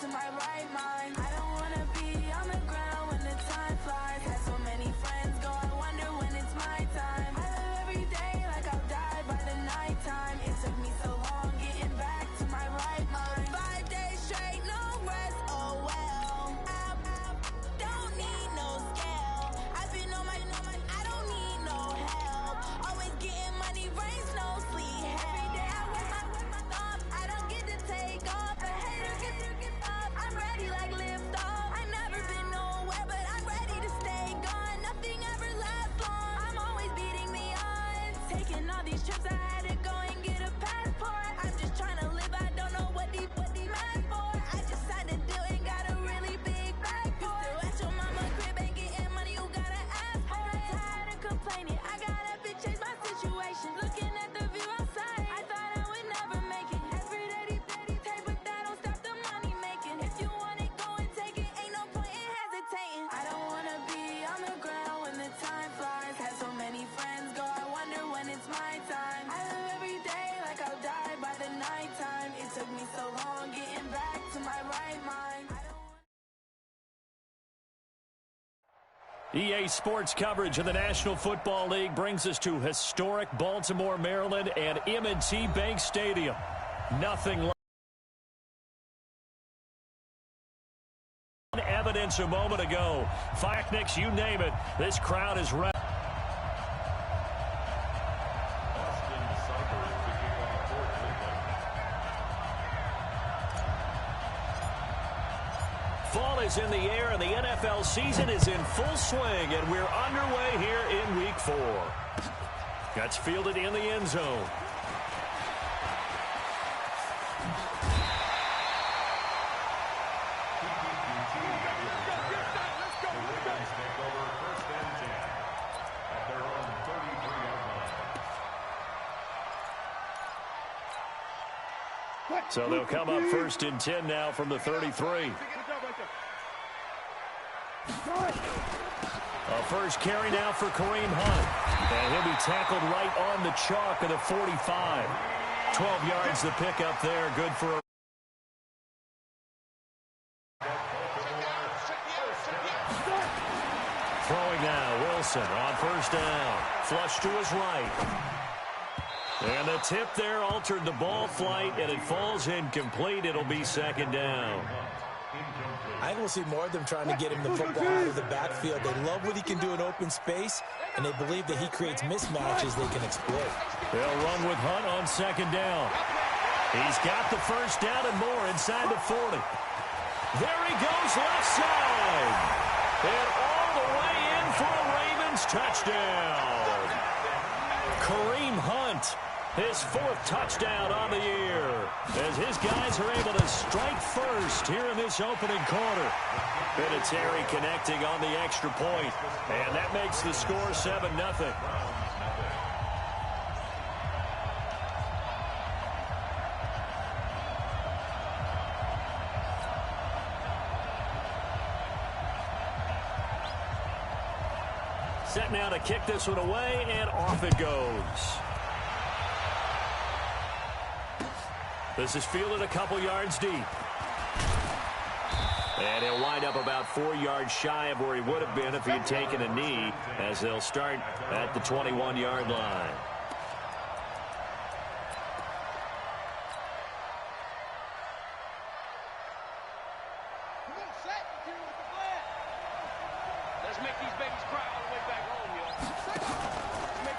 to my right mind. I don't wanna be on the ground when the time flies. Had so many friends go, I wonder when it's my time. I live every day like I'll die by the nighttime. It took me so long getting back to my right mind. 5 days straight, no rest, oh well. I don't need no scale. I've been on my, I don't need no help. Always getting money, rains, no sleep. Every day I work my thumb. I don't get to take off. A hater get up. I'm ready like lift off. I never been nowhere, but I'm ready to stay gone. Nothing ever lasts long. I'm always beating the odds. Taking all these trips, I had to go and get a passport. I'm just trying to live. I don't know what the mad for. I just signed a deal and got a really big bag for it. Still at your mama crib and getting money, you gotta ask for it. Tired of complaining, I gotta change my situation. Looking at the view outside, I thought I would never make it. Every day, take, but that don't stop the money making. If you want it, go and take it. Ain't no point in hesitating. I don't wanna be on the ground when the time flies. Had so many friends go, I wonder when it's my time. I live every day like I'll die by the nighttime. It took me so long getting back to my right mind. EA Sports coverage of the National Football League brings us to historic Baltimore, Maryland and M&T Bank Stadium. Nothing like evidence a moment ago. Fireworks, you name it, this crowd is ready. Fall is in the air, and the NFL season is in full swing, and we're underway here in Week 4. That's fielded in the end zone. So they'll come up 1st and 10 now from the 33. A first carry now for Kareem Hunt. And he'll be tackled right on the chalk of the 45. 12 yards the pickup there. Good for a... Throwing now, Wilson on 1st down. Flush to his right. And the tip there altered the ball flight, and it falls incomplete. It'll be 2nd down. I think we'll see more of them trying to get him the football out of the backfield. They love what he can do in open space, and they believe that he creates mismatches they can exploit. They'll run with Hunt on 2nd down. He's got the 1st down and more inside the 40. There he goes left side. And all the way in for a Ravens touchdown. Kareem Hunt, his 4th touchdown on the year, as his guys are able to strike first here in this opening quarter. Vinatieri connecting on the extra point, and that makes the score 7-0. Set now to kick this one away, and off it goes. This is fielded a couple yards deep. And he'll wind up about 4 yards shy of where he would have been if he had taken a knee, as they'll start at the 21-yard line.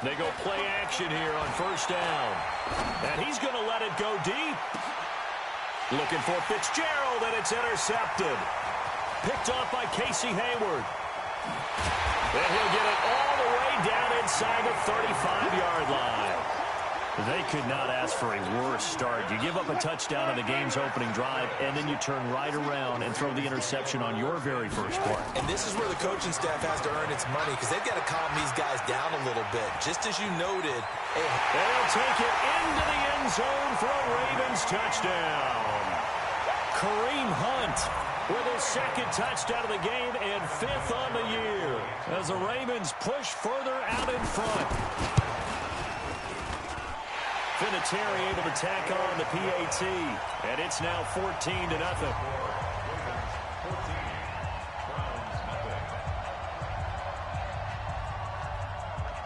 They go play action here on 1st down. And he's going to let it go deep. Looking for Fitzgerald, and it's intercepted. Picked off by Casey Hayward. And he'll get it all the way down inside the 35-yard line. They could not ask for a worse start. You give up a touchdown in the game's opening drive, and then you turn right around and throw the interception on your very first play. And this is where the coaching staff has to earn its money, because they've got to calm these guys down a little bit. Just as you noted. They'll take it into the end zone for a Ravens touchdown. Kareem Hunt with his 2nd touchdown of the game and 5th on the year, as the Ravens push further out in front. Vinatieri able to tack on the PAT, and it's now 14-0.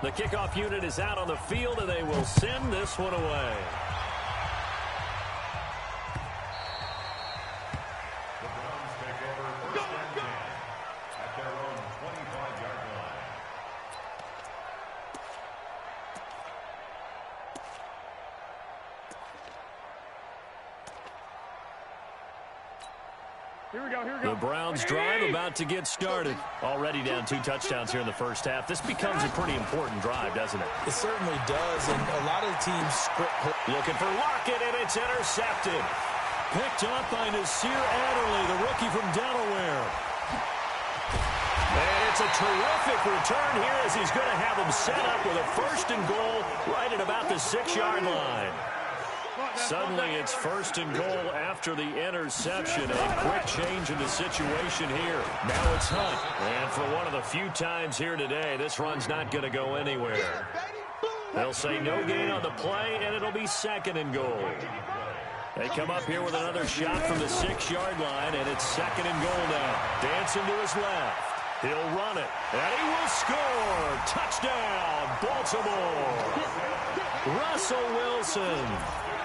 The kickoff unit is out on the field, and they will send this one away. The Browns drive about to get started. Already down 2 touchdowns here in the first half. This becomes a pretty important drive, doesn't it? It certainly does, and a lot of the teams script. Looking for Lockett, and it's intercepted. Picked up by Nasir Adderley, the rookie from Delaware. And it's a terrific return here as he's going to have him set up with a 1st and goal right at about the 6-yard line. Suddenly it's 1st and goal after the interception. A quick change in the situation here. Now it's Hunt. And for one of the few times here today, this run's not going to go anywhere. They'll say no gain on the play, and it'll be 2nd and goal. They come up here with another shot from the 6-yard line, and it's 2nd and goal now. Dancing to his left. He'll run it, and he will score. Touchdown, Baltimore. Russell Wilson.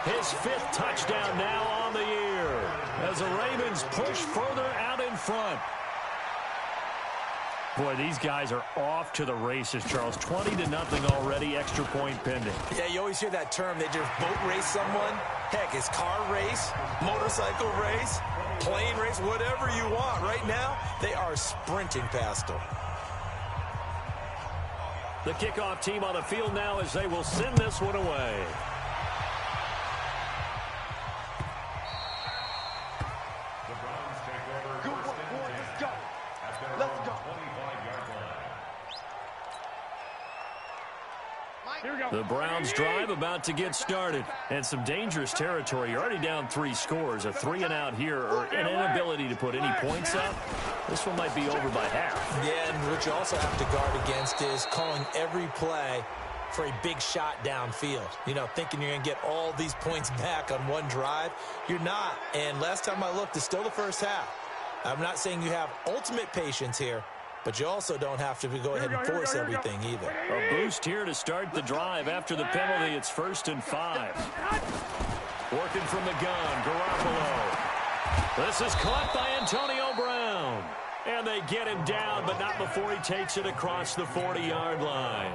His 5th touchdown now on the year as the Ravens push further out in front. Boy, these guys are off to the races, Charles. 20-0 already, extra point pending. Yeah, you always hear that term. They just boat race someone. Heck, it's car race, motorcycle race, plane race, whatever you want. Right now, they are sprinting past them. The kickoff team on the field now as they will send this one away. The Browns drive about to get started. And some dangerous territory. You're already down 3 scores. A 3-and-out here or an inability to put any points up. This one might be over by half. Yeah, and what you also have to guard against is calling every play for a big shot downfield. You know, thinking you're going to get all these points back on one drive. You're not. And last time I looked, it's still the first half. I'm not saying you have ultimate patience here, but you also don't have to go ahead and force everything either. A boost here to start the drive. After the penalty, it's 1st and 5. Working from the gun, Garoppolo. This is caught by Antonio Brown. And they get him down, but not before he takes it across the 40-yard line.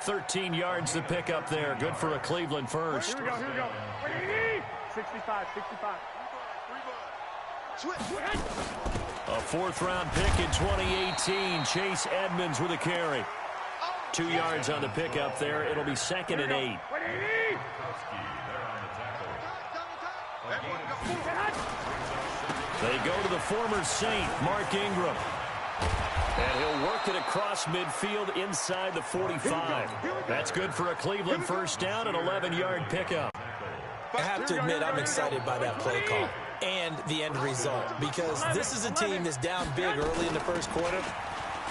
13 yards to pick up there. Good for a Cleveland first. Here we go. 65. A 4th-round pick in 2018. Chase Edmonds with a carry. 2 yards on the pickup there. It'll be 2nd and 8. They go to the former Saint, Mark Ingram. And he'll work it across midfield inside the 45. That's good for a Cleveland first down, an 11-yard pickup. I have to admit, I'm excited by that play call and the end result, because this is a team that's down big early in the first quarter,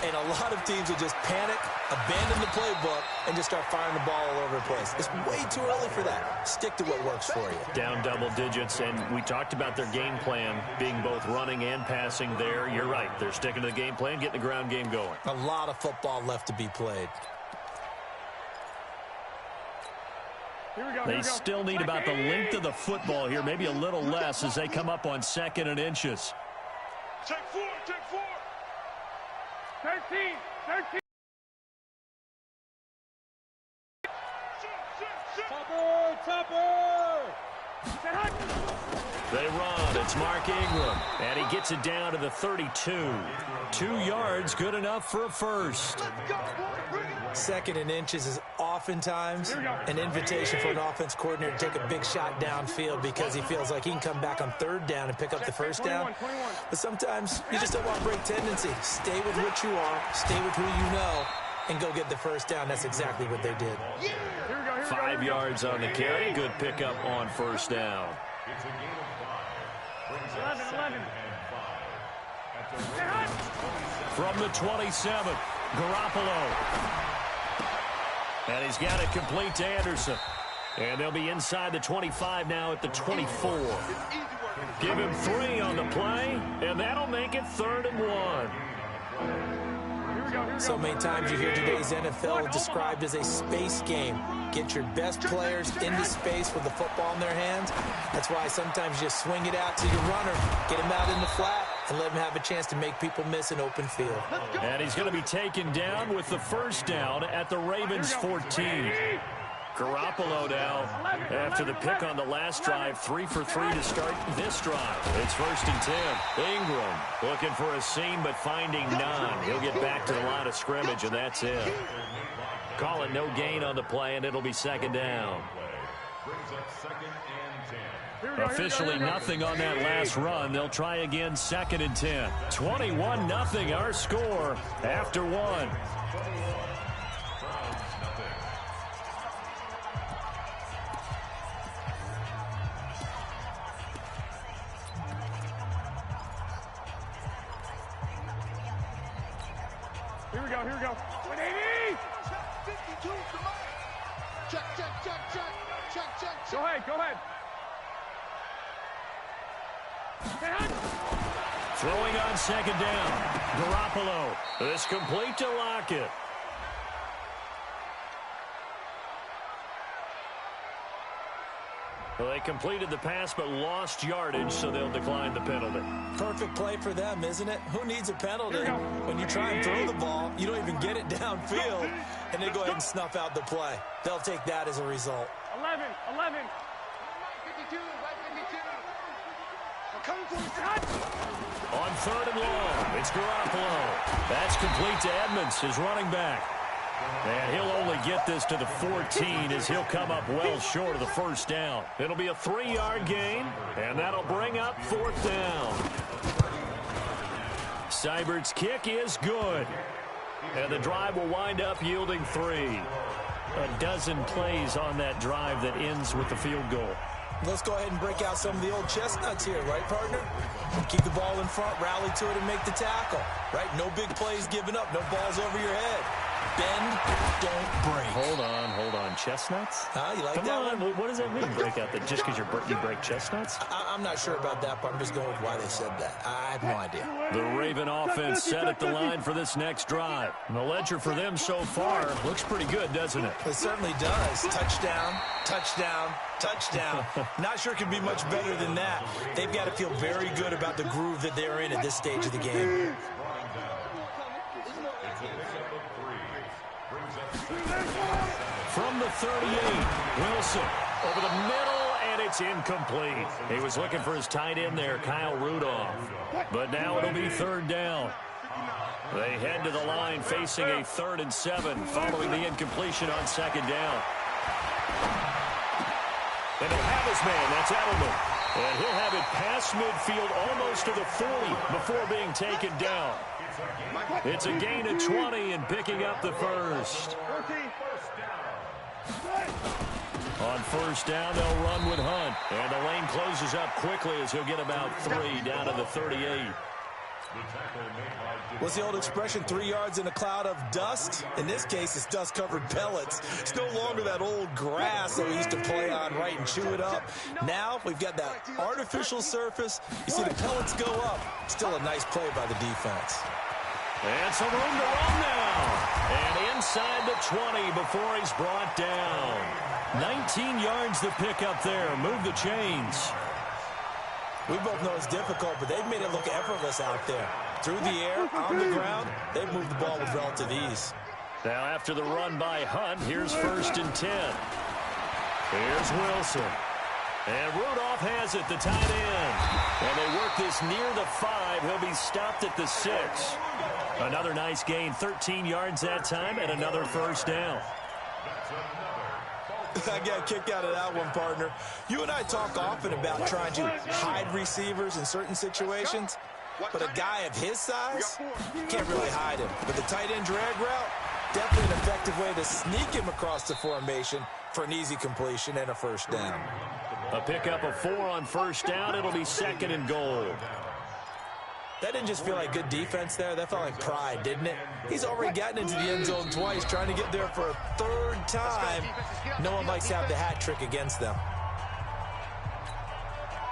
and a lot of teams will just panic, abandon the playbook, and just start firing the ball all over the place. It's way too early for that. Stick to what works for you. Down double digits, and we talked about their game plan being both running and passing there. You're right. They're sticking to the game plan, getting the ground game going. A lot of football left to be played. They still need about the length of the football here, maybe a little less as they come up on 2nd and inches. Take 4. 13. Topper. They run. It's Mark Ingram. And he gets it down to the 32. 2 yards, good enough for a first. 2nd and inches is oftentimes an invitation for an offense coordinator to take a big shot downfield because he feels like he can come back on 3rd down and pick up the first down. But sometimes you just don't want to break tendency. Stay with what you are, stay with who you know, and go get the first down. That's exactly what they did. 5 yards on the carry. Good pickup on first down. 11. From the 27, Garoppolo. And he's got it complete to Anderson. And they'll be inside the 25 now at the 24. Give him 3 on the play, and that'll make it 3rd and 1. So many times you hear today's NFL described as a space game. Get your best players into space with the football in their hands. That's why sometimes you swing it out to your runner, get him out in the flat, and let him have a chance to make people miss an open field. And he's going to be taken down with the first down at the Ravens 14. Garoppolo now, after the pick on the last drive, 3 for 3 to start this drive. It's 1st and 10. Ingram looking for a seam, but finding none. He'll get back to the line of scrimmage, and that's it. Call it no gain on the play, and it'll be 2nd down. Officially nothing on that last run. They'll try again, 2nd and 10. 21-0 our score after 1. Here we go. 180! Check. Go ahead. Throwing on 2nd down. Garoppolo. This complete to Lockett. Well, they completed the pass but lost yardage, so they'll decline the penalty. Perfect play for them, isn't it? Who needs a penalty? When you try and throw the ball, you don't even get it downfield, and they go ahead and snuff out the play. They'll take that as a result. 11. 52. On 3rd and long, it's Garoppolo. That's complete to Edmonds, his running back. And he'll only get this to the 14 as he'll come up well short of the first down. It'll be a 3-yard gain, and that'll bring up 4th down. Seibert's kick is good. And the drive will wind up yielding 3. A dozen plays on that drive that ends with the field goal. Let's go ahead and break out some of the old chestnuts here, right, partner? Keep the ball in front, rally to it, and make the tackle, right? No big plays given up, no balls over your head. Bend, don't break. Hold on. Chestnuts? You like Come that on. one? What does that mean, break out? That just because you break chestnuts? I'm not sure about that, but I'm just going with why they said that. I have no idea. The Raven offense set at the line for this next drive. And the ledger for them so far looks pretty good, doesn't it? It certainly does. Touchdown. Not sure it can be much better than that. They've got to feel very good about the groove that they're in at this stage of the game. From the 38, Wilson over the middle, and it's incomplete. He was looking for his tight end there, Kyle Rudolph. But now it'll be 3rd down. They head to the line facing a 3rd and 7 following the incompletion on 2nd down. And he'll have his man, that's Edelman. And he'll have it past midfield almost to the 40 before being taken down. It's a gain of 20 and picking up the first. On 1st down, they'll run with Hunt. And the lane closes up quickly as he'll get about 3 down to the 38. What's the old expression, 3 yards in a cloud of dust? In this case, it's dust-covered pellets. It's no longer that old grass that we used to play on, right, and chew it up. Now we've got that artificial surface. You see the pellets go up. Still a nice play by the defense. And some room to run now. And inside the 20 before he's brought down. 19 yards to pick up there. Move the chains. We both know it's difficult, but they've made it look effortless out there. Through the air, on the ground, they've moved the ball with relative ease. Now after the run by Hunt, here's 1st and 10. Here's Wilson. And Rudolph has it, the tight end. And they work this near the 5. He'll be stopped at the 6. Another nice gain, 13 yards that time, and another 1st down. I got a kick out of that one, partner. You and I talk often about trying to hide receivers in certain situations, but a guy of his size, you can't really hide him. But the tight end drag route, definitely an effective way to sneak him across the formation for an easy completion and a 1st down. A pickup of 4 on 1st down. It'll be 2nd and goal. That didn't just feel like good defense there. That felt like pride, didn't it? He's already gotten into the end zone twice, trying to get there for a third time. No one likes to have the hat trick against them.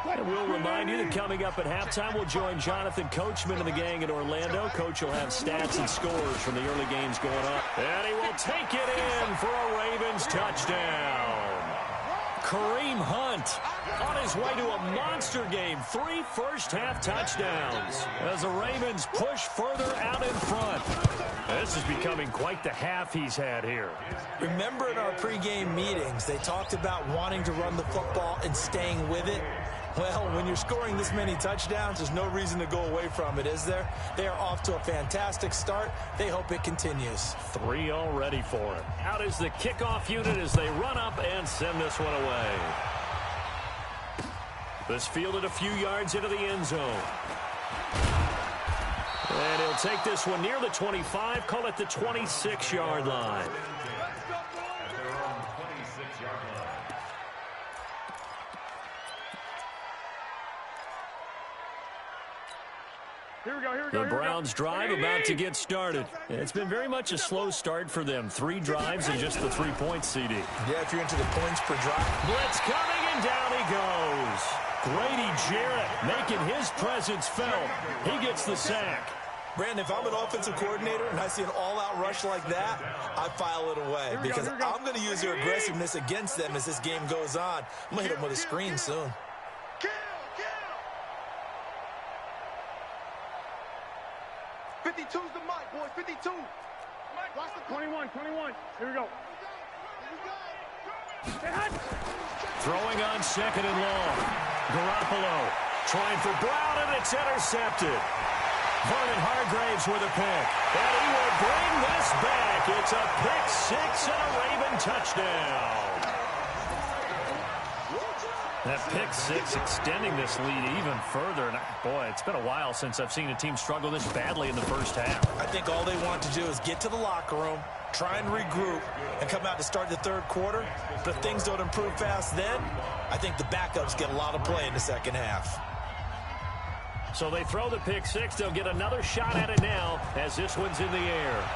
And we'll remind you that coming up at halftime, we'll join Jonathan Coachman and the gang in Orlando. Coach will have stats and scores from the early games going up. And he will take it in for a Ravens touchdown. Kareem Hunt on his way to a monster game. 3 first-half touchdowns as the Ravens push further out in front. This is becoming quite the half he's had here. Remember in our pregame meetings, they talked about wanting to run the football and staying with it? Well, when you're scoring this many touchdowns, there's no reason to go away from it, is there? They are off to a fantastic start. They hope it continues. 3 already for him. Out is the kickoff unit as they run up and send this one away. This fielded a few yards into the end zone. And he'll take this one near the 25, call it the 26-yard line. Here we go. The Browns drive about to get started. It's been very much a slow start for them. 3 drives and just the 3 points, CD. Yeah, if you're into the points per drive. Blitz coming, and down he goes. Grady Jarrett making his presence felt. He gets the sack. Brandon, if I'm an offensive coordinator and I see an all-out rush like that, I file it away because I'm going to use their aggressiveness against them as this game goes on. I'm going to hit them with a screen soon. 52's the mic, boys. 52. Watch the 21. Here we go. Throwing on 2nd and long. Garoppolo trying for Brown, and it's intercepted. Vernon Hargraves with a pick. And he will bring this back. It's a pick 6 and a Raven touchdown. That pick 6 extending this lead even further. And boy, it's been a while since I've seen a team struggle this badly in the first half. I think all they want to do is get to the locker room, try and regroup, and come out to start the third quarter. But if things don't improve fast then, I think the backups get a lot of play in the second half. So they throw the pick 6. They'll get another shot at it now as this one's in the air.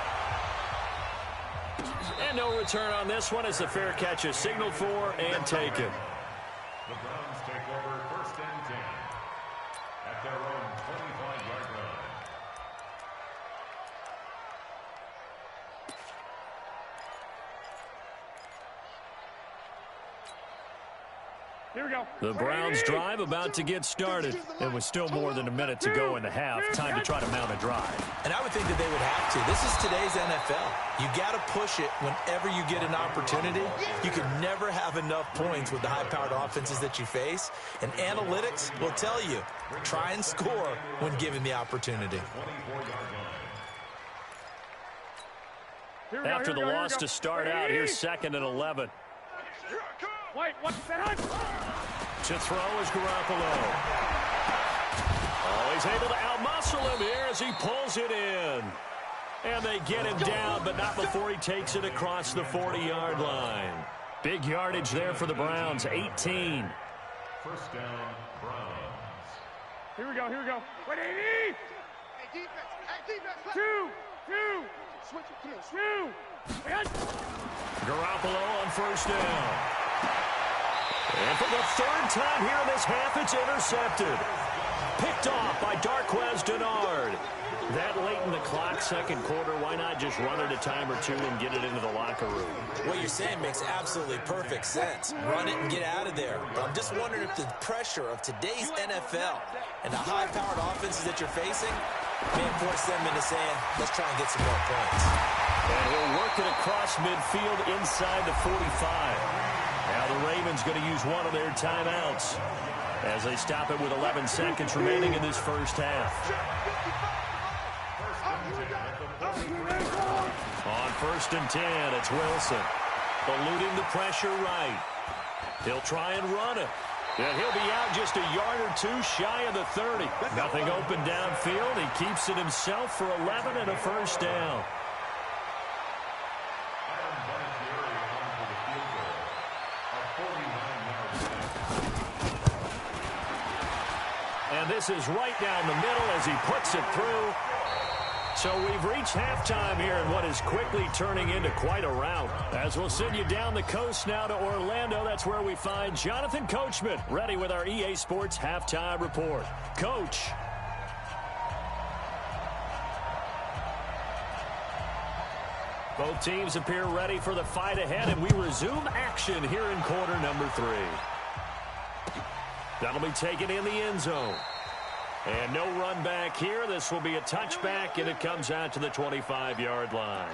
And no return on this one as the fair catch is signaled for and taken. The Browns take over 1st and 10 at their own 25-yard line. Here we go. The Browns drive about to get started. It was still more than a minute to go in the half. Time to try to mount a drive. And I would think that they would have to. This is today's NFL. You got to push it whenever you get an opportunity. You can never have enough points with the high-powered offenses that you face. And analytics will tell you, try and score when given the opportunity. After the loss to start out, here's 2nd and 11. Wait, what's that? To throw is Garoppolo. Oh, he's able to outmuscle him here as he pulls it in. And they get him down, but not before he takes it across the 40-yard line. Big yardage there for the Browns, 18. 1st down, Browns. Here we go. Wait, 80! Hey, defense. 2. Switch it. Come on. 2. Garoppolo on 1st down. And for the 3rd time here in this half, it's intercepted. Picked off by Darquez Denard. That late in the clock, 2nd quarter, why not just run it a time or two and get it into the locker room? What you're saying makes absolutely perfect sense. Run it and get out of there. But I'm just wondering if the pressure of today's NFL and the high-powered offenses that you're facing may force them into saying, let's try and get some more points. And he'll work it across midfield inside the 45. Now the Ravens going to use one of their timeouts as they stop it with 11 seconds remaining in this first half. On 1st and 10, it's Wilson. Eluding the pressure right. He'll try and run it. And he'll be out just a yard or 2 shy of the 30. Nothing open downfield. He keeps it himself for 11 and a 1st down. And this is right down the middle as he puts it through. So we've reached halftime here in what is quickly turning into quite a rout. As we'll send you down the coast now to Orlando, that's where we find Jonathan Coachman, ready with our EA Sports Halftime Report. Coach. Both teams appear ready for the fight ahead, and we resume action here in quarter number 3. That'll be taken in the end zone. And no run back here. This will be a touchback, and it comes out to the 25-yard line.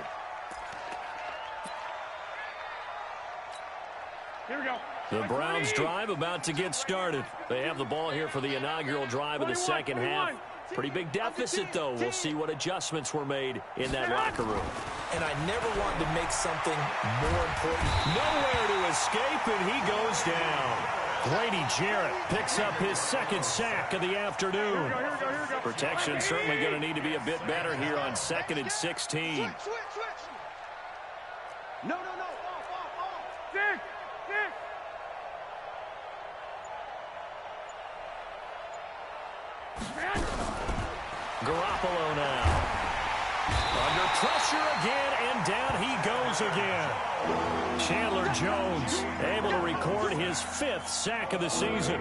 Here we go. The Browns drive about to get started. They have the ball here for the inaugural drive of the second half. Pretty big deficit, though. We'll see what adjustments were made in that locker room. And I never wanted to make something more important. Nowhere to escape, and he goes down. Grady Jarrett picks up his second sack of the afternoon. Here we go. Protection certainly going to need to be a bit better here on 2nd and 16. Switch. No. Off. Stick. Garoppolo now. Under pressure again, and down he goes again. Chandler Jones able to record his 5th sack of the season.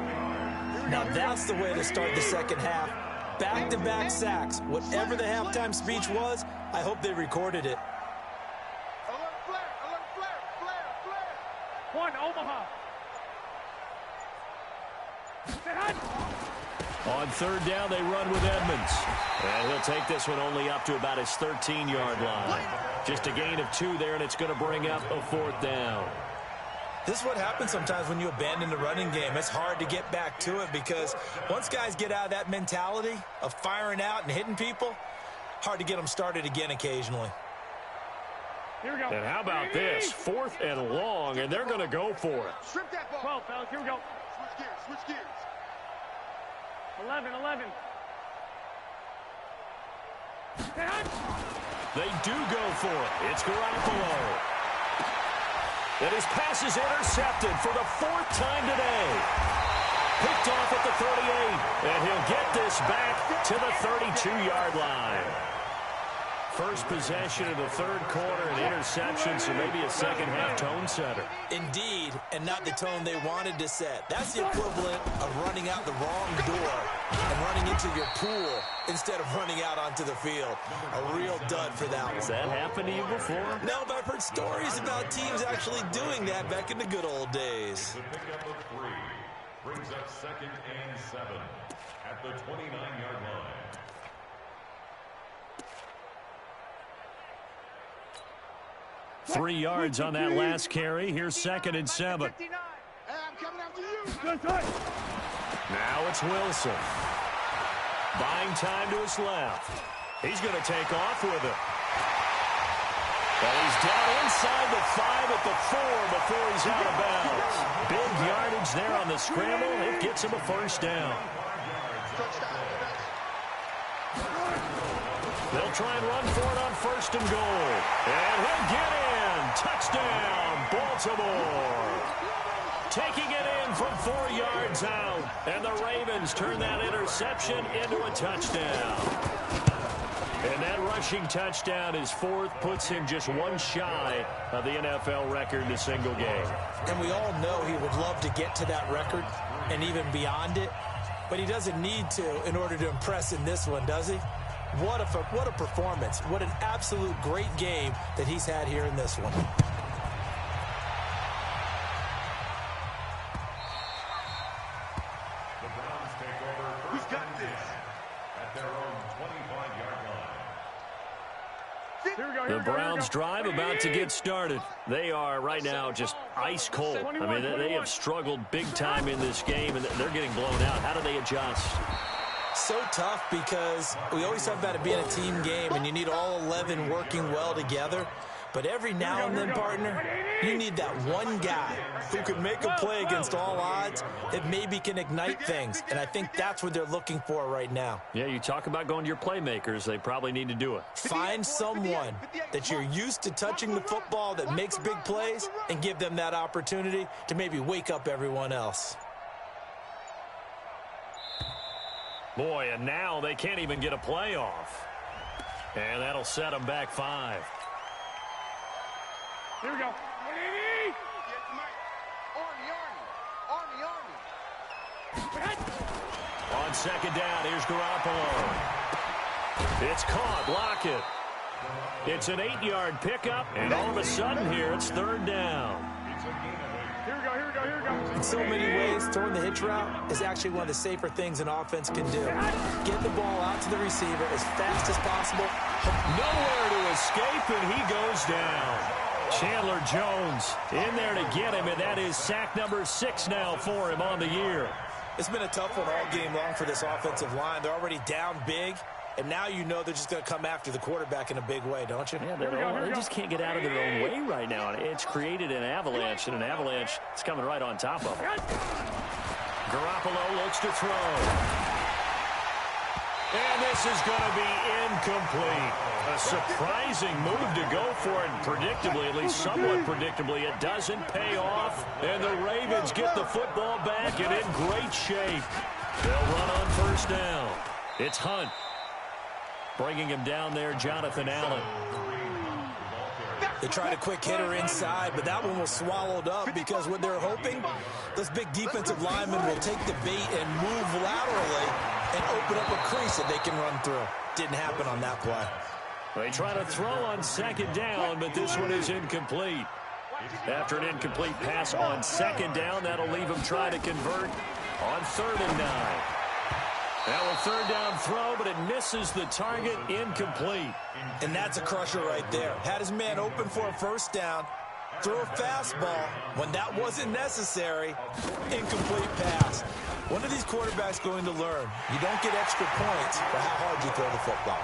Now that's the way to start the second half. Back-to-back sacks. Whatever the halftime speech was, I hope they recorded it. Alert flare. One, Omaha. On 3rd down, they run with Edmonds. And he'll take this one only up to about his 13-yard line. Just a gain of 2 there, and it's going to bring up a 4th down. This is what happens sometimes when you abandon the running game. It's hard to get back to it because once guys get out of that mentality of firing out and hitting people, hard to get them started again occasionally. Here we go. And how about this? 4th and long, and they're going to go for it. Strip that ball. 12, fellas. Here we go. Switch gears. 11. They do go for it. It's Garoppolo. And his pass is intercepted for the 4th time today. Picked off at the 38, and he'll get this back to the 32-yard line. First possession of the 3rd quarter, an interception, so maybe a second-half tone setter. Indeed, and not the tone they wanted to set. That's the equivalent of running out the wrong door and running into your pool instead of running out onto the field. A real dud for that one. Has that happened to you before? No, but I've heard stories about teams actually doing that back in the good old days. The pickup of 3 brings up 2nd and 7 at the 29-yard line. Three yards on that last carry. Here's 2nd and 7. Hey, I'm coming after you. Good. Now it's Wilson. Buying time to his left. He's going to take off with it. Well, he's down inside the 5 at the 4 before he's out of bounds. Big yardage there on the scramble. It gets him a 1st down. They'll try and run for it on 1st and goal. And he'll get in. Touchdown, Baltimore. Taking it in from 4 yards out. And the Ravens turn that interception into a touchdown. And that rushing touchdown, his 4th, puts him just 1 shy of the NFL record in a single game. And we all know he would love to get to that record and even beyond it. But he doesn't need to in order to impress in this one, does he? What a performance. What an absolute great game that he's had here in this one. The Browns take over first and 10 at their own 25-yard line. Here we go. The Browns drive about to get started. They are right now just ice cold. I mean, they have struggled big time in this game, and they're getting blown out. How do they adjust? So tough because we always talk about it being a team game and you need all 11 working well together. But every now and then, partner, you need that one guy who can make a play against all odds that maybe can ignite things. And I think that's what they're looking for right now. Yeah, you talk about going to your playmakers. They probably need to do it. Find someone that you're used to touching the football that makes big plays and give them that opportunity to maybe wake up everyone else. Boy, and now they can't even get a play off. And that'll set them back 5. Here we go. On second down, here's Garoppolo. It's caught. Block it. It's an 8-yard pickup, and all of a sudden here, it's 3rd down. Here we go, here we go, here we go. In so many ways, throwing the hitch route is actually one of the safer things an offense can do. Get the ball out to the receiver as fast as possible. Nowhere to escape, and he goes down. Chandler Jones in there to get him, and that is sack number 6 now for him on the year. It's been a tough one all game long for this offensive line. They're already down big, and now you know they're just going to come after the quarterback in a big way, don't you? Yeah, they just can't get out of their own way right now. It's created an avalanche, and an avalanche is coming right on top of them. Garoppolo looks to throw. And this is going to be incomplete. A surprising move to go for it, and predictably, at least somewhat predictably, it doesn't pay off. And the Ravens get the football back and in great shape. They'll run on 1st down. It's Hunt. Bringing him down there, Jonathan Allen. They tried a quick hitter inside, but that one was swallowed up because what they're hoping, those big defensive linemen will take the bait and move laterally and open up a crease that they can run through. Didn't happen on that play. They try to throw on 2nd down, but this one is incomplete. After an incomplete pass on 2nd down, that'll leave him trying to convert on 3rd and 9. Now a 3rd down throw, but it misses the target, incomplete. And that's a crusher right there. Had his man open for a 1st down, threw a fastball. When that wasn't necessary, incomplete pass. One of these quarterbacks going to learn. You don't get extra points for how hard you throw the football.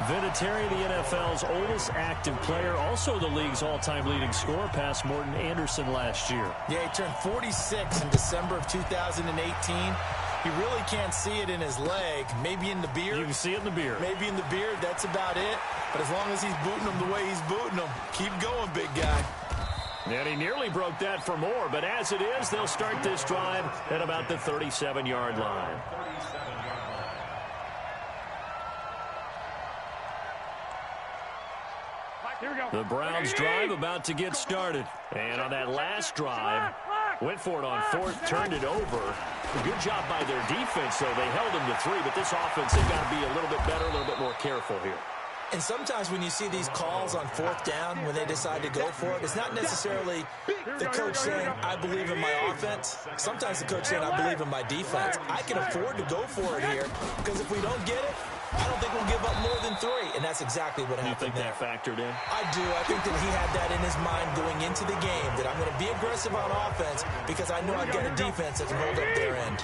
Vinatieri, the NFL's oldest active player, also the league's all-time leading scorer, past Morton Anderson last year. Yeah, he turned 46 in December of 2018. You really can't see it in his leg. Maybe in the beard. You can see it in the beard. Maybe in the beard. That's about it. But as long as he's booting them the way he's booting them, keep going, big guy. And he nearly broke that for more. But as it is, they'll start this drive at about the 37-yard line. The Browns drive about to get started. And on that last drive, went for it on 4th, turned it over. Good job by their defense, though. They held him to 3, but this offense, they've got to be a little bit better, a little bit more careful here. And sometimes when you see these calls on 4th down, when they decide to go for it, it's not necessarily the coach saying, I believe in my offense. Sometimes the coach saying, I believe in my defense. I can afford to go for it here, because if we don't get it, I don't think we'll give up more than 3, and that's exactly what happened there. You think that factored in? I do. I think that he had that in his mind going into the game, that I'm going to be aggressive on offense because I know I've got a defense that can hold up their end.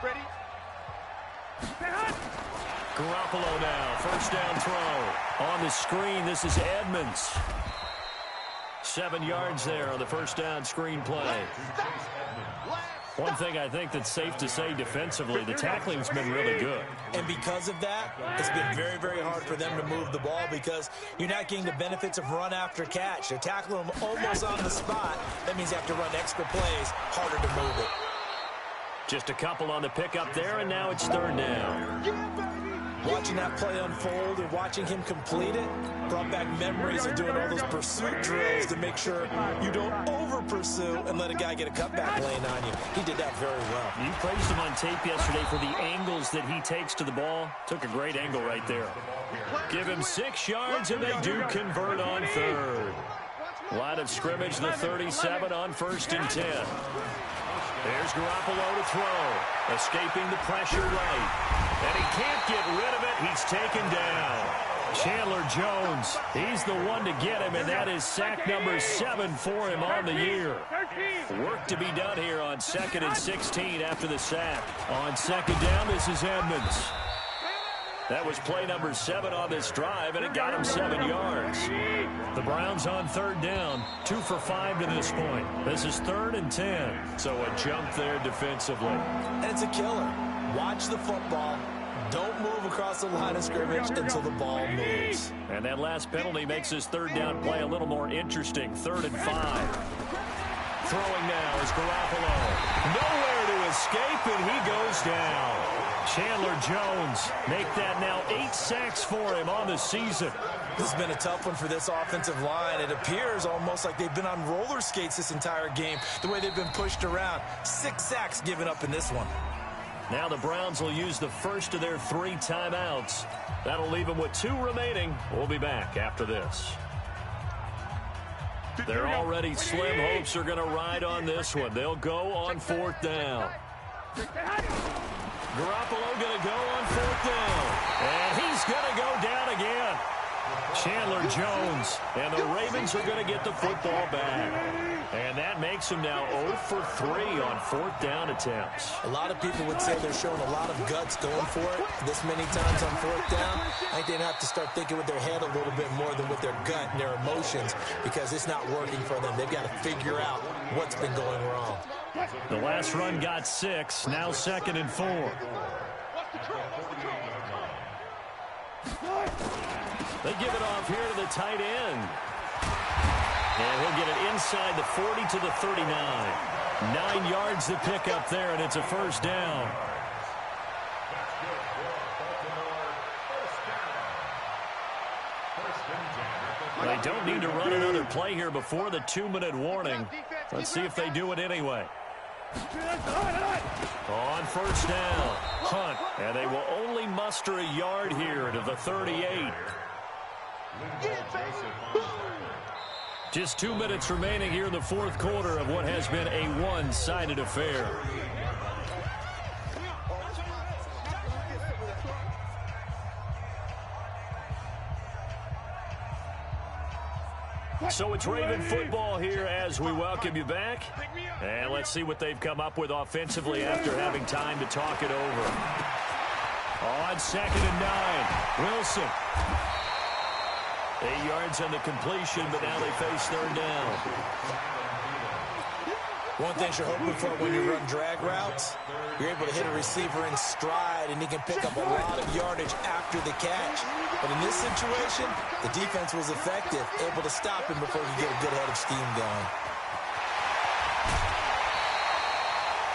Ready? Garoppolo now, 1st down throw. On the screen, this is Edmonds. 7 yards there on the 1st down screen play. One thing I think that's safe to say defensively, the tackling's been really good. And because of that, it's been very, very hard for them to move the ball because you're not getting the benefits of run after catch. They're tackling them almost on the spot. That means you have to run extra plays, harder to move it. Just a couple on the pickup there, and now it's 3rd down. Watching that play unfold and watching him complete it brought back memories of doing all those pursuit drills to make sure you don't over-pursue and let a guy get a cutback lane on you. He did that very well. You praised him on tape yesterday for the angles that he takes to the ball. Took a great angle right there. Give him 6 yards, and they do convert on 3rd. Line of scrimmage, the 37 on 1st and 10. There's Garoppolo to throw. Escaping the pressure right. And he can't get rid of it. He's taken down. Chandler Jones, he's the one to get him, and that is sack number 7 for him on the year. Work to be done here on 2nd and 16 after the sack. On 2nd down, this is Edmonds. That was play number 7 on this drive, and it got him 7 yards. The Browns on 3rd down, 2 for 5 to this point. This is 3rd and 10, so a jump there defensively. And it's a killer. Watch the football. Don't move across the line of scrimmage until the ball moves. And that last penalty makes this 3rd down play a little more interesting. 3rd and 5. Throwing now is Garoppolo. Nowhere to escape, and he goes down. Chandler Jones make that now 8 sacks for him on the season. This has been a tough one for this offensive line. It appears almost like they've been on roller skates this entire game, the way they've been pushed around. 6 sacks given up in this one. Now the Browns will use the first of their 3 timeouts. That'll leave them with 2 remaining. We'll be back after this. Their already slim hopes are going to ride on this one. They'll go on 4th down. Garoppolo going to go on 4th down. And he's going to go down again. Chandler Jones. And the Ravens are going to get the football back. And that makes them now 0 for 3 on 4th down attempts. A lot of people would say they're showing a lot of guts going for it this many times on 4th down. I think they'd have to start thinking with their head a little bit more than with their gut and their emotions, because it's not working for them. They've got to figure out what's been going wrong. The last run got 6, now 2nd and 4. They give it off here to the tight end. And he'll get it inside the 40 to the 39. 9 yards to pick up there, and it's a 1st down. They don't need to run another play here before the 2-minute warning. Let's see if they do it anyway. On 1st down, Hunt, and they will only muster a yard here to the 38. Just 2 minutes remaining here in the 4th quarter of what has been a one-sided affair. So it's Raven football here as we welcome you back. And let's see what they've come up with offensively after having time to talk it over. On 2nd and 9, Wilson. 8 yards on the completion, but now they face 3rd down. One thing you're hoping for when you run drag routes, you're able to hit a receiver in stride, and he can pick up a lot of yardage after the catch. But in this situation, the defense was effective, able to stop him before he could get a good head of steam going.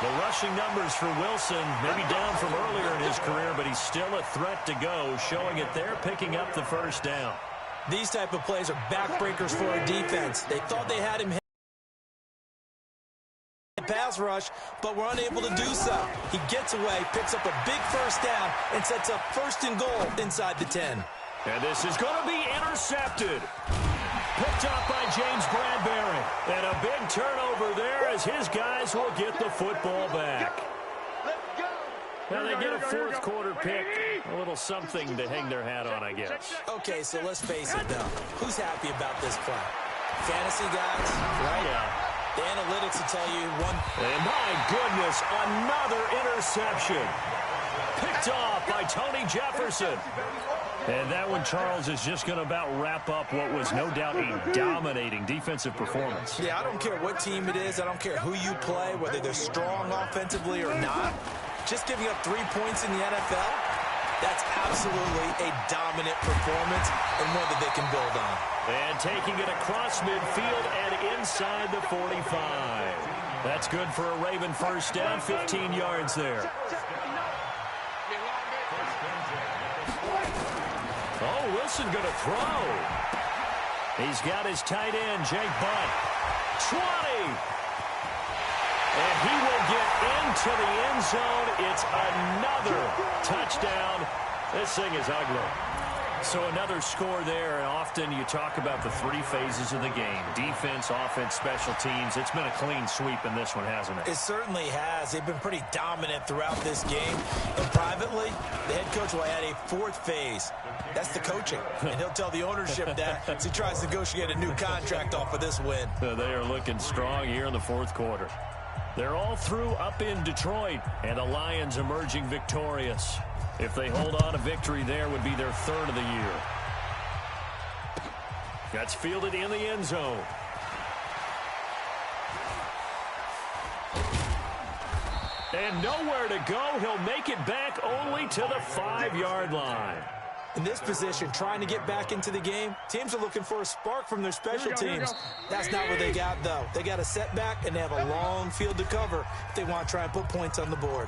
The rushing numbers for Wilson maybe down from earlier in his career, but he's still a threat to go, showing it there, picking up the 1st down. These type of plays are backbreakers for a defense. They thought they had him hit pass rush, but were unable to do so. He gets away, picks up a big 1st down, and sets up 1st and goal inside the 10. And this is going to be intercepted. Picked up by James Bradbury. And a big turnover there as his guys will get the football back. Now they get a 4th quarter pick. A little something to hang their hat on, I guess. Okay, so let's face it, though. Who's happy about this play? Fantasy guys, right? Yeah. The analytics will tell you one. And my goodness, another interception. Picked off by Tony Jefferson. And that one, Charles, is just going to about wrap up what was no doubt a dominating defensive performance. Yeah, I don't care what team it is. I don't care who you play, whether they're strong offensively or not. Just giving up 3 points in the NFL, that's absolutely a dominant performance and one that they can build on. And taking it across midfield and inside the 45. That's good for a Raven 1st down, 15 yards there. Oh, Wilson going to throw. He's got his tight end, Jake Butt. 20. And he will get into the end zone. It's another touchdown. This thing is ugly. So another score there, and often you talk about the 3 phases of the game. Defense, offense, special teams. It's been a clean sweep in this one, hasn't it? It certainly has. They've been pretty dominant throughout this game. And privately, the head coach will add a 4th phase. That's the coaching. And he'll tell the ownership that as he tries to negotiate a new contract off of this win. They are looking strong here in the 4th quarter. They're all through up in Detroit, and the Lions emerging victorious. If they hold on, a victory there would be their 3rd of the year. That's fielded in the end zone. And nowhere to go. He'll make it back only to the 5-yard line. In this position, trying to get back into the game, teams are looking for a spark from their special teams. That's not what they got, though. They got a setback, and they have a long field to cover if they want to try and put points on the board.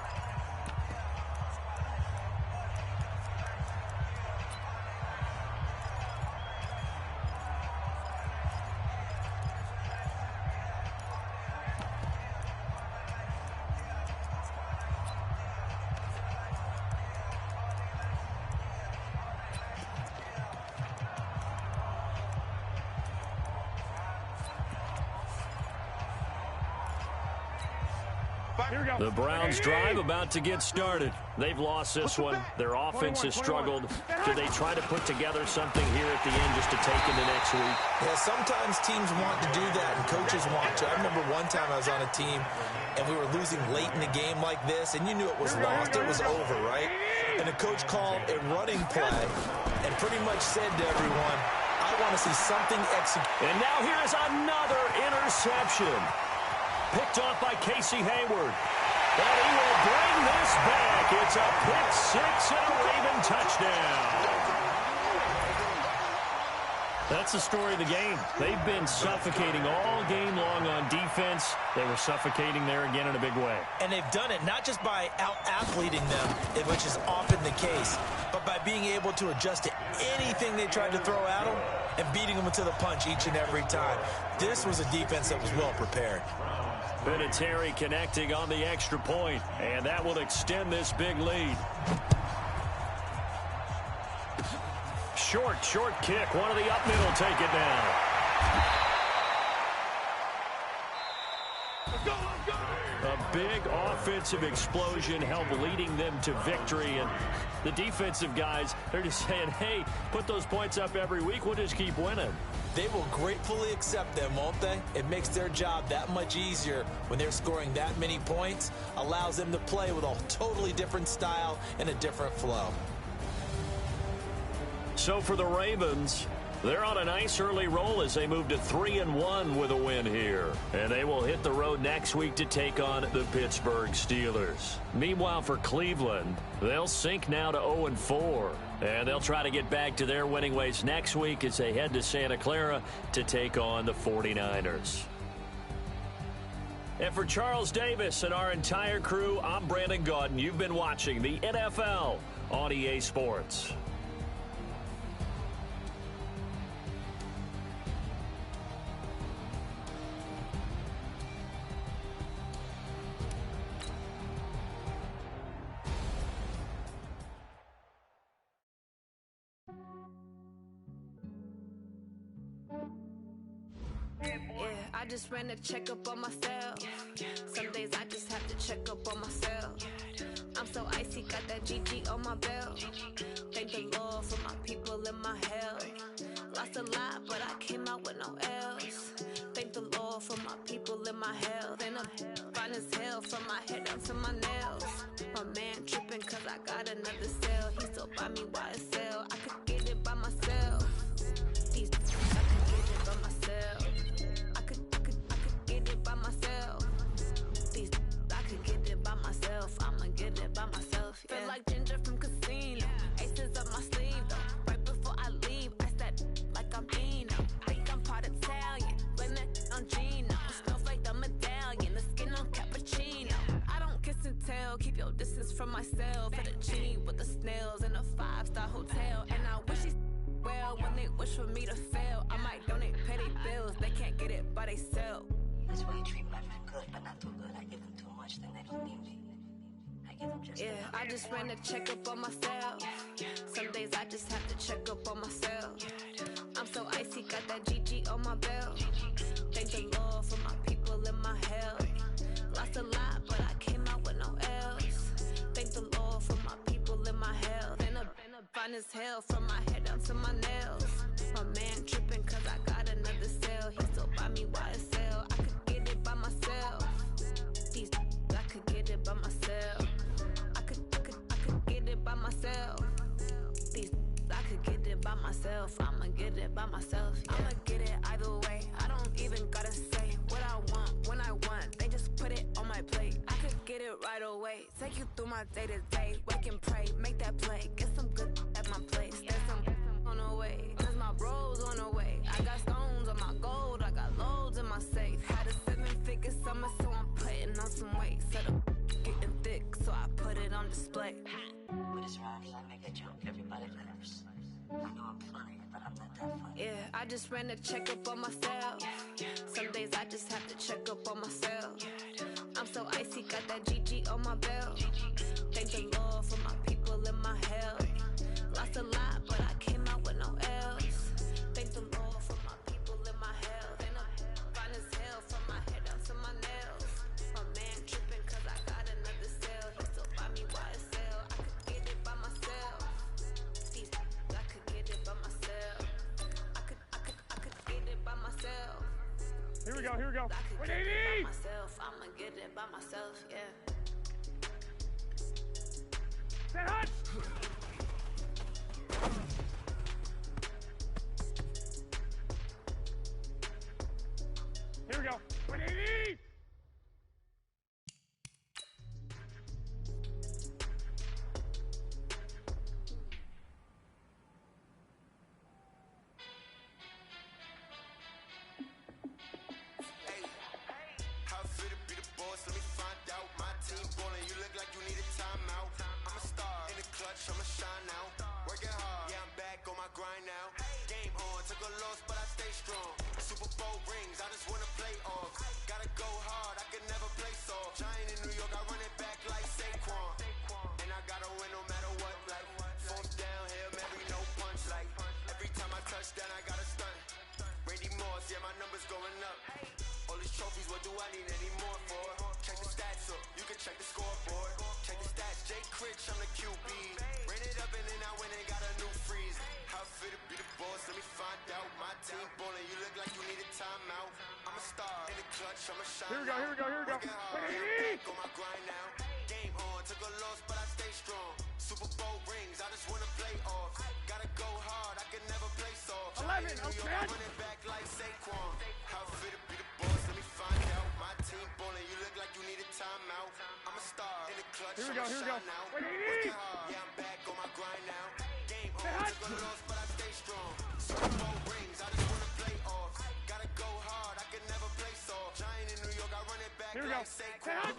The Browns' drive about to get started. They've lost this one. Their offense has struggled. Do they try to put together something here at the end just to take into next week? Yeah, sometimes teams want to do that, and coaches want to. I remember one time I was on a team, and we were losing late in the game like this, and you knew it was lost. It was over, right? And the coach called a running play and pretty much said to everyone, I want to see something executed. And now here is another interception. Picked off by Casey Hayward. And he will bring this back. It's a pick six and a Raven touchdown. That's the story of the game. They've been suffocating all game long on defense. They were suffocating there again in a big way. And they've done it not just by out-athleting them, which is often the case, but by being able to adjust to anything they tried to throw at them and beating them to the punch each and every time. This was a defense that was well prepared. Vinatieri connecting on the extra point, and that will extend this big lead. Short kick. One of the up middle take it down. A big offensive explosion helped leading them to victory, and the defensive guys, they're just saying, hey, put those points up every week. We'll just keep winning. They will gratefully accept them, won't they? It makes their job that much easier when they're scoring that many points, allows them to play with a totally different style and a different flow. So for the Ravens, they're on a nice early roll as they move to 3-1 with a win here. And they will hit the road next week to take on the Pittsburgh Steelers. Meanwhile, for Cleveland, they'll sink now to 0-4. And they'll try to get back to their winning ways next week as they head to Santa Clara to take on the 49ers. And for Charles Davis and our entire crew, I'm Brandon Gaudin. You've been watching the NFL on EA Sports. I just ran a checkup on myself. Some days I just have to check up on myself. I'm so icy, got that GG on my belt. Thank the Lord for my people and my health. Lost a lot, but I came out with no else. Thank the Lord for my people and my health. And I'm fine as hell from my head down to my nails. My man tripping cause I got another cell. He still buy me YSL. I could get it by myself. These I could get it by myself. I could get it by myself. These I could get it by myself. I'ma get it by myself. Yeah. Feel like Ginger from Casino. Aces up my sleeve though. Right before I leave, I said like I'm Dino. Think I'm part Italian. Blame that on Gino. Snowflake the medallion. The skin on cappuccino. I don't kiss and tell. Keep your distance from myself. Fettuccine with the snails in a 5-star hotel. And I wish he's well when they wish for me to fail. I might donate petty bills. They can't get it by themselves. That's why you treat my friend good, but not too good. I give them too much, then they don't need me. I give them just yeah, I just ran a checkup on myself. Some days I just have to check up on myself. I'm so icy, got that GG on my belt. Thank the Lord for my people and my health. Lost a lot, but I came out with no else. Thank the Lord for my people and my health. And I'm fine as hell from my head down to my nails. My man tripping cause I got another cell. He still buy me YSL. I could get it by myself. These I could get it by myself. I could get it by myself. These I could get it by myself. I'ma get it by myself. Yeah. I'ma get it either way. I don't even gotta say what I want when I want. They just put it on my plate. I could get it right away. Take you through my day to day. Wake and pray, make that play. Get some good at my place. There's bros on the way. I got stones on my gold, I got loads in my safe. Had a 7-figure summer, so I'm putting on some weight. Said I'm getting thick, so I put it on display. With this rhymes, I make a joke, everybody laughs. I know I'm funny, but I'm not that funny. Yeah, I just ran a checkup on myself. Some days I just have to check up on myself. I'm so icy, got that GG on my belt. Thank the Lord for my people in my health. Lost a lot, but I came out with no else. Thank the Lord for my people in my health. And I'm fine as hell from my head down to my nails. My man tripping cause I got another cell. He still buy me YSL. I could get it by myself. These I could get it by myself. I could get it by myself. Here we go, here we go. I could get it by myself. I'ma get it by myself, yeah. Set hot! Here we go. 180! How fit to be the boss? Let me find out. My team ballin', you look like you need a timeout. I'm a star in the clutch, I'ma shine now. Working hard, yeah, I'm back on my grind now. Game on, took a loss, but I stay strong. Super Bowl rings, I just wanna play off. Gotta go hard, I can never play soft. Giant in New York, I run it back like Saquon. And I gotta win no matter what, like fourth down, Hail Mary, no punch, like every time I touch down, I gotta stunt. Randy Moss, yeah, my numbers going up. All these trophies, what do I need any more for? Check the stats up, you can check the scoreboard. Check the stats, Jay Critch, I'm the QB. Ran it up and then I went and got a new freeze. How fit to be the boss, let me find out. My team ballin', you look like you need a timeout. I'm a star in the clutch, I'm a shine. Here we go, here we go, here we go. Working hard, yeah, I'm back on my grind now. Game on, took a loss, but I stay strong. Super Bowl rings, I just wanna play off. Gotta go hard, I can never play soft. 11, New York, okay. I run it back like Saquon. How fit to be the boss, let me find out. My team ballin', you look like you need a timeout. I'm a star in the clutch, Here we I'm go, a here we go. shine now. 180. Working hard, yeah, I'm back on my grind now. Game on, hot. took a loss, but I stay strong. Super Bowl rings, I just wanna play off. Gotta go hard, I can never play soft. Giant in New York, I run it back Here we go. like Saquon.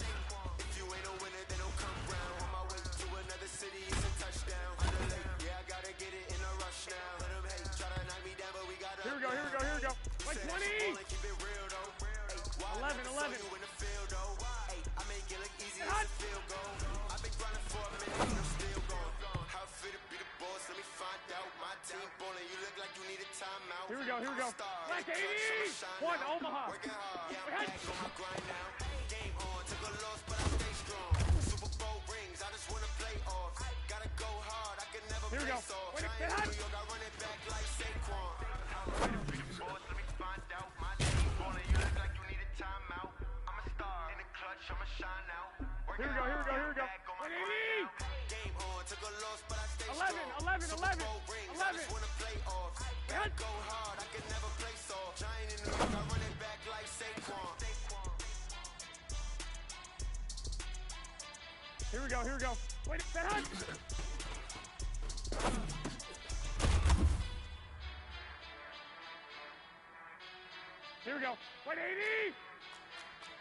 If you ain't a winner, then don't come round. On my way to another city, it's a touchdown. Underlay, yeah, I gotta get it in a rush now. Let them hate, try to knock me down, but we gotta. Here we go, here we go, here we go. Like 20! 11, 11. You in the field, though. Hey, I make it look easy as a field goal. I've been grinding for a minute and I'm still gone. How fit to be the boss? Let me find out. My team ballin', you look like you need a timeout. Here we go, here we go. I'm a star, Like in the clutch, 80! I'ma shine One, now. Omaha. Working hard, yeah, I'm Hot. back on my grind now. Game on, took a loss, but I stay strong. Super Bowl rings, I just wanna play off. Gotta go hard, I can never Here we play go. soft. Wait, Giant hot. in New York, I run it back like Saquon. How fit to be the boss? Let me find out. My team ballin', you look like you need a timeout. I'm a star in the clutch, I'ma shine now. Here we go, here we go, here we go. 180! Game on, took a loss, but I stay 11, strong. 11, Super 11, Bowl rings, I 11. just wanna play off. Gotta Hot. go hard, I can never play soft. Giant in New York, I run it back like Saquon. Here we go, here we go. Wait, set hot! Here we go. 180!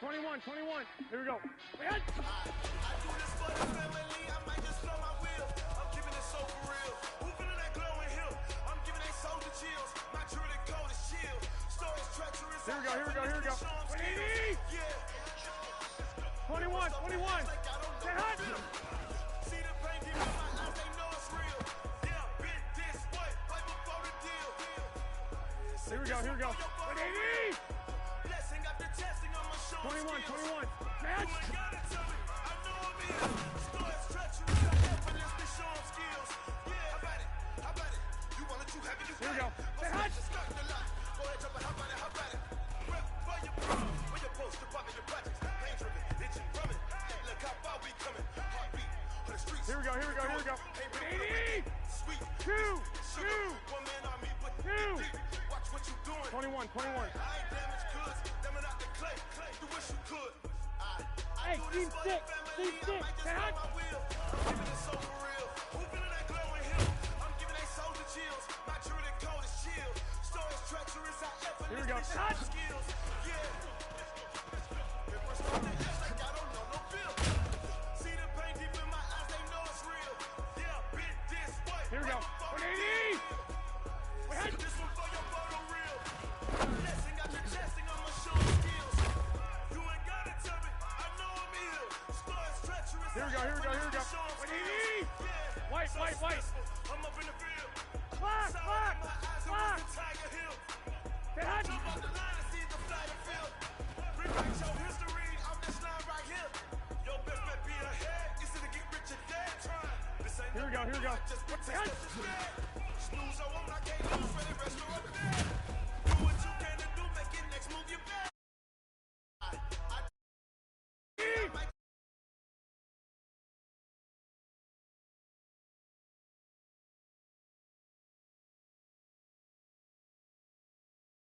21, 21. Here we go. Wait, hot! I do this for the family, I might just blow my wheel. I'm keeping it so for real. Who feeling that glowing hill? I'm giving they soldier chills. My jewelry code is chill. Stories treacherous. Here we go, here we go, here we go. 180! Yeah. 21, 21. Set hot! See the pain deep in my eyes, they know it's real. Yeah, been this way, right before the deal. Here we go, here we go. 180! Blessing after testing on my show. 21, 21. Set! Gotta tell me, I know I'm in. Stories treacherous, I effortlessly show 'em skills. Yeah, how about it? How about it? You want it, you have it, you Here we go. got it. Say hi. Just start the line. Go ahead, jump it, how about it? How about it? Rep for your prom, for your post, to pop in your projects. Pain driven, itching from it. Look how far we coming. Heartbeat for the streets. Here we go, here we go, here we go. 180! Sweet. Two, Sugar. two, One man on me, but two. watch what you doing. 21, 21. I ain't damaged goods, them out the clay. You wish you could. Hey, team six, team six. Set hot! I'm giving it so for real. Who feeling that glowing hill? I'm giving they soldier chills. My jewelry code is chill. Here we go. Touch. Here we go. 180. Wait, hey. This one for your photo reel. Blessing got your chesting on my show skills. You ain't gotta tell me, I know I'm ill. Stars treacherous. Here we go, here we go, here we go. 180. White. I'm up in the field. Clock. Tiger Hill. Touch. Jump off the line and see the flag and field. Rewrite your history off this line right here. Your best bet be ahead. Instead of get rich or dead trying. This ain't Here we go. just put the